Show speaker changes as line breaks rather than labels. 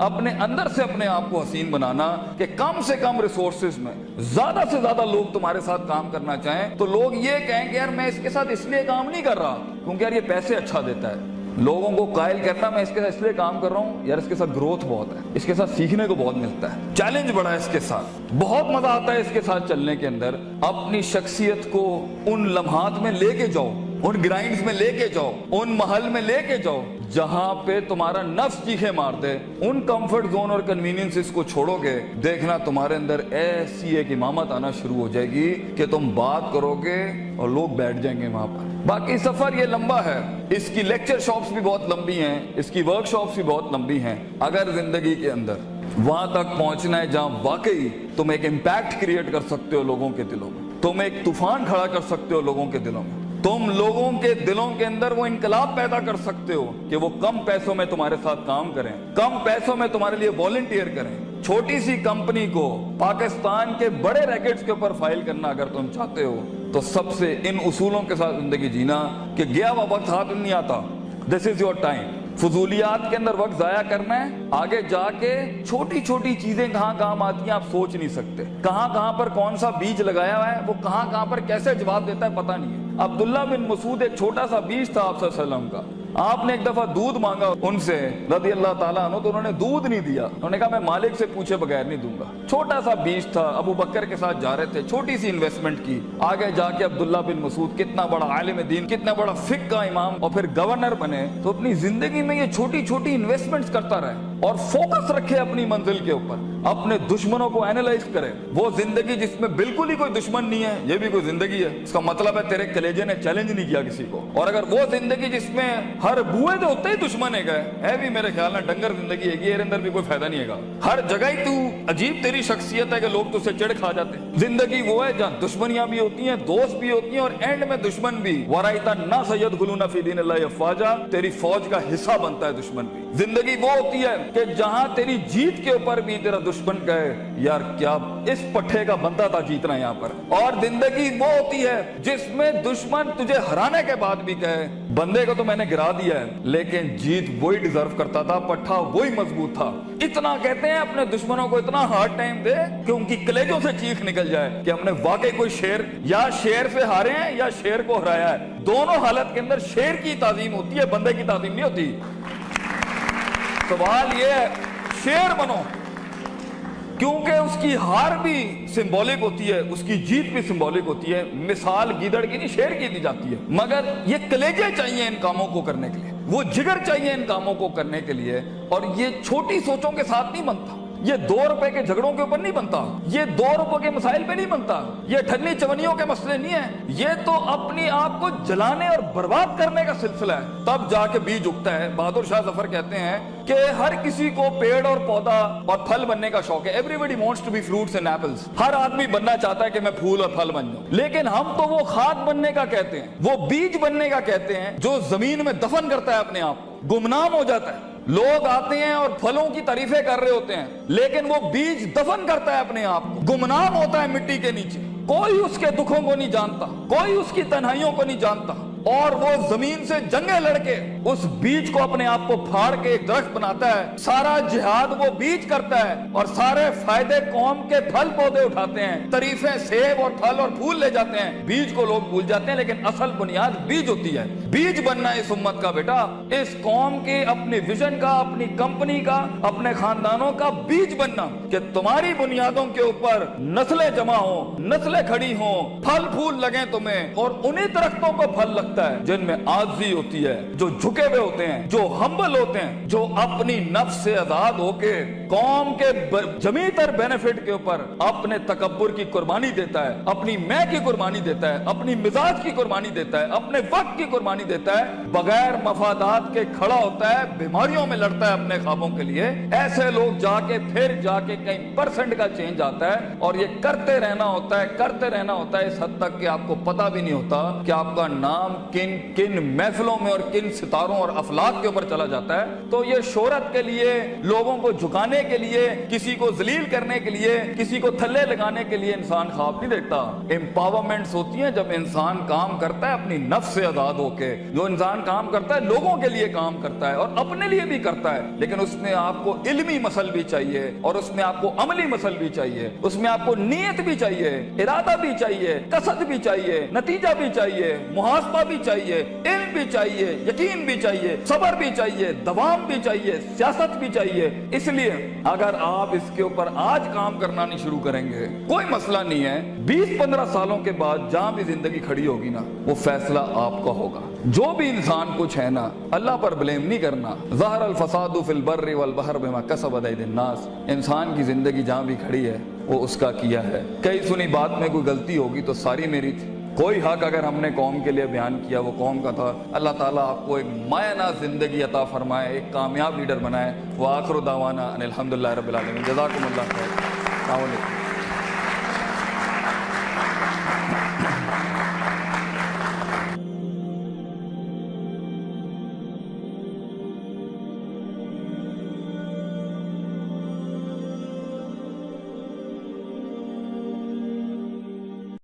اپنے اندر سے اپنے آپ کو حسین بنانا کہ کم سے کم ریسورسز میں زیادہ سے زیادہ لوگ تمہارے ساتھ کام کرنا چاہیں تو لوگ یہ کہیں کہ یار میں اس کے ساتھ اس لیے کام نہیں کر رہا کیونکہ یار یہ پیسے اچھا دیتا ہے. لوگوں کو قائل کرنا میں اس کے ساتھ اس لیے کام کر رہا ہوں یار اس کے ساتھ گروتھ بہت ہے, اس کے ساتھ سیکھنے کو بہت ملتا ہے, چیلنج بڑا ہے اس کے ساتھ, بہت مزہ آتا ہے اس کے ساتھ چلنے کے اندر. اپنی شخصیت کو ان لمحات میں لے کے جاؤ, ان گرائنڈز میں لے کے جاؤ, ان محل میں لے کے جاؤ جہاں پہ تمہارا نفس چیخے مار دے. ان کمفرٹ زون اور کنوینئنس کو چھوڑو گے, دیکھنا تمہارے اندر ایسی ایک امامت آنا شروع ہو جائے گی کہ تم بات کرو گے اور لوگ بیٹھ جائیں گے وہاں پر. باقی سفر یہ لمبا ہے, اس کی لیکچر شاپس بھی بہت لمبی ہیں, اس کی ورک شاپس بھی بہت لمبی ہیں. اگر زندگی کے اندر وہاں تک پہنچنا ہے جہاں واقعی تم ایک امپیکٹ کریٹ کر سکتے ہو لوگوں کے دلوں میں, تم ایک طوفان کھڑا کر سکتے ہو لوگوں کے دلوں میں, تم لوگوں کے دلوں کے اندر وہ انقلاب پیدا کر سکتے ہو کہ وہ کم پیسوں میں تمہارے ساتھ کام کریں, کم پیسوں میں تمہارے لیے والنٹیئر کریں. چھوٹی سی کمپنی کو پاکستان کے بڑے ریکٹس کے اوپر فائل کرنا اگر تم چاہتے ہو تو سب سے ان اصولوں کے ساتھ زندگی جینا کہ گیا ہوا وقت ہاتھ نہیں آتا. دس از یور ٹائم. فضولیات کے اندر وقت ضائع کرنا ہے, آگے جا کے چھوٹی چھوٹی چیزیں کہاں کام آتی ہیں آپ سوچ نہیں سکتے. کہاں کہاں پر کون سا بیج لگایا ہوا ہے, وہ کہاں کہاں پر کیسے جواب دیتا ہے پتہ نہیں ہے. عبداللہ بن مسعود ایک چھوٹا سا بیج تھا آپ صلی اللہ علیہ وسلم کا. آپ نے ایک دفعہ دودھ مانگا ان سے رضی اللہ تعالیٰ عنہ تو انہوں نے دودھ نہیں دیا. انہوں نے کہا میں مالک سے پوچھے بغیر نہیں دوں گا. چھوٹا سا بیج تھا, ابو بکر کے ساتھ جا رہے تھے, چھوٹی سی انویسٹمنٹ کی. آگے جا کے عبداللہ بن مسعود کتنا بڑا عالم دین, کتنا بڑا فقہ کا امام اور پھر گورنر بنے. تو اپنی زندگی میں یہ چھوٹی چھوٹی انویسٹمنٹس کرتا رہے اور فوکس رکھے اپنی منزل کے اوپر, اپنے دشمنوں کو اینالائز کرے. وہ زندگی جس میں بالکل ہی کوئی دشمن نہیں ہے یہ بھی کوئی زندگی ہے. اس کا مطلب ہے تیرے کلیجے نے چیلنج نہیں کیا کسی کو. اور اگر وہ زندگی جس میں ہر بوئے تو ہوتے ہی دشمن ہے بھی میرے خیال میں ڈنگر زندگی ہے, یہ اندر بھی کوئی فائدہ نہیں ہے. ہر جگہ ہی تو عجیب تیری شخصیت ہے کہ لوگ تجھ سے چڑ کھا جاتے ہیں. زندگی وہ ہے جہاں دشمنیاں بھی ہوتی ہیں, دوست بھی ہوتی ہیں اور اینڈ میں دشمن بھی. ورائتا نا سید خلون فی دین اللہ افواجا, تیری فوج کا حصہ بنتا ہے دشمن بھی. زندگی وہ ہوتی ہے کہ جہاں تیری جیت کے اوپر بھی تیرا دشمن کہے یار کیا اس پٹھے کا بندہ تھا جیتنا یہاں پر. اور زندگی وہ ہوتی ہے جس میں دشمن تجھے ہرانے کے بعد بھی کہے بندے کو تو میں نے گرا دیا ہے لیکن جیت وہی ڈیزرو کرتا تھا, پٹھا وہی مضبوط تھا. اتنا کہتے ہیں اپنے دشمنوں کو اتنا ہارڈ ٹائم دے کہ ان کی کلیجوں سے چیخ نکل جائے کہ ہم نے واقعی کوئی شیر یا شیر سے ہارے ہیں یا شیر کو ہرایا ہے. دونوں حالت کے اندر شیر کی تعظیم ہوتی ہے, بندے کی تعظیم نہیں ہوتی. سوال یہ ہے شیر بنو کیونکہ اس کی ہار بھی سمبولک ہوتی ہے, اس کی جیت بھی سمبولک ہوتی ہے. مثال گیدڑ کی نہیں شیر کی دی جاتی ہے, مگر یہ کلیجے چاہیے ان کاموں کو کرنے کے لیے, وہ جگر چاہیے ان کاموں کو کرنے کے لیے. اور یہ چھوٹی سوچوں کے ساتھ نہیں بنتا, یہ 2 روپے کے جھگڑوں کے اوپر نہیں بنتا, یہ 2 روپے کے مسائل پہ نہیں بنتا, یہ ٹھنی چونیوں کے مسئلے نہیں ہیں. یہ تو اپنی آپ کو جلانے اور برباد کرنے کا سلسلہ ہے, تب جا کے بیج اگتا ہے. بہادر شاہ ظفر کہتے ہیں کہ ہر کسی کو پیڑ اور پودا اور پھل بننے کا شوق ہے. Everybody wants to be fruits and apples. ہر آدمی بننا چاہتا ہے کہ میں پھول اور پھل بن جاؤں, لیکن ہم تو وہ کھاد بننے کا کہتے ہیں, وہ بیج بننے کا کہتے ہیں جو زمین میں دفن کرتا ہے اپنے آپ کو, گمنام ہو جاتا ہے. لوگ آتے ہیں اور پھلوں کی تعریفیں کر رہے ہوتے ہیں لیکن وہ بیج دفن کرتا ہے اپنے آپ کو, گمنام ہوتا ہے مٹی کے نیچے. کوئی اس کے دکھوں کو نہیں جانتا, کوئی اس کی تنہائیوں کو نہیں جانتا, اور وہ زمین سے جنگیں لڑ کے اس بیج کو اپنے آپ کو پھاڑ کے ایک درخت بناتا ہے. سارا جہاد وہ بیج کرتا ہے اور سارے فائدے قوم کے پھل پودے اٹھاتے ہیں, تعریفیں سیب اور پھل اور پھول لے جاتے ہیں. بیج کو لوگ بھول جاتے ہیں لیکن اصل بنیاد بیج ہوتی ہے. بیج بننا اس امت کا بیٹا, اس قوم کے اپنی ویژن کا, اپنی کمپنی کا, اپنے خاندانوں کا بیج بننا کہ تمہاری بنیادوں کے اوپر نسلیں جمع ہوں, نسلیں کھڑی ہوں, پھل پھول لگیں تمہیں. اور انہی درختوں کو پھل لگتا ہے جن میں عاجزی ہوتی ہے, جو جھکے ہوئے ہوتے ہیں, جو ہمبل ہوتے ہیں, جو اپنی نفس سے آزاد ہو کے قوم کے جمیع تر بینیفٹ کے اوپر اپنے تکبر کی قربانی دیتا ہے, اپنی میں کی قربانی دیتا ہے, اپنی مزاج کی قربانی دیتا ہے, اپنے وقت کی قربانی دیتا ہے, بغیر مفادات کے کھڑا ہوتا ہے, بیماریوں میں لڑتا ہے اپنے خوابوں کے لیے. ایسے لوگ جا کے پھر جا کے کئی پرسنٹ کا چینج آتا ہے. اور یہ کرتے رہنا ہوتا ہے, کرتے رہنا ہوتا ہے اس حد تک کہ آپ کو پتہ بھی نہیں ہوتا کہ آپ کا نام کن کن محفلوں میں اور کن ستاروں اور افلاک کے اوپر چلا جاتا ہے. تو یہ شہرت کے لیے, لوگوں کو جھکانے گرانے کے لیے, کسی کو ذلیل کرنے کے لیے, کسی کو تھلے لگانے کے لیے انسان خواب نہیں دیکھتا. امپاورمنٹس ہوتی ہیں جب انسان کام کرتا ہے اپنی نفس سے آزاد ہو کے. جو انسان کام کرتا ہے لوگوں کے لیے کام کرتا ہے اور اپنے لیے بھی کرتا ہے, لیکن اس میں آپ کو علمی مسل بھی چاہیے اور اس میں آپ کو عملی مسل بھی چاہیے, اس میں آپ کو نیت بھی چاہیے, ارادہ بھی چاہیے, قصد بھی چاہیے, نتیجہ بھی چاہیے, محاسبہ بھی چاہیے, علم بھی چاہیے, یقین بھی چاہیے, صبر بھی چاہیے, دوام بھی چاہیے, سیاست بھی چاہیے. اس لیے اگر آپ اس کے اوپر آج کام کرنا نہیں شروع کریں گے, کوئی مسئلہ نہیں ہے, 20-15 سالوں کے بعد جہاں بھی زندگی کھڑی ہوگی نا, وہ فیصلہ آپ کا ہوگا. جو بھی انسان کچھ ہے نا, اللہ پر بلیم نہیں کرنا. ظہر الفساد فی البر والبحر بما کسبت ایدی الناس. انسان کی زندگی جہاں بھی کھڑی ہے وہ اس کا کیا ہے. کئی سنی بات میں کوئی غلطی ہوگی تو ساری میری تھی. کوئی حق اگر ہم نے قوم کے لیے بیان کیا وہ قوم کا تھا. اللہ تعالیٰ آپ کو ایک معنی زندگی عطا فرمائے, ایک کامیاب لیڈر بنائے. وآخر دعوانا ان الحمدللہ رب العالمین. جزاکم اللہ خیر. السلام علیکم.